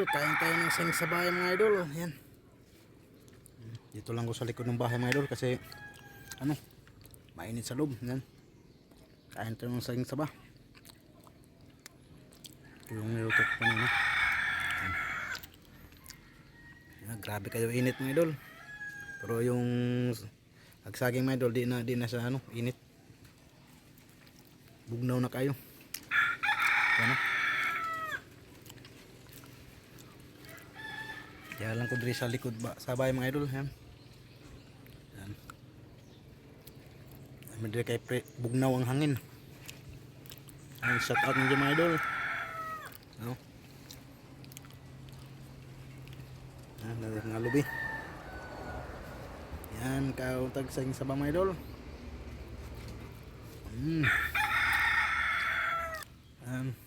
kain tayo ng sing sa bahay mga idol. Yan. Dito lang ko sa likod ng bahay mga idol kasi ano, mainit sa loob. Yan. Kain tayo ng sing sa bahay. Ito yung niluto ko kanina. Yan, grabe kayo init mga idol. Pero yung agsaging mga idol di na sa ano, init. Bugnaw na kayo. Yan na. Kaya lang ko diri sa likod ba sa bahay mga idol. Yan. Yan. Diri kay bugnaw ang hangin. Ang shout out ng mga idol. No. Yan, nga lubi. Yan, kautag sa sabang mga idol. Yan.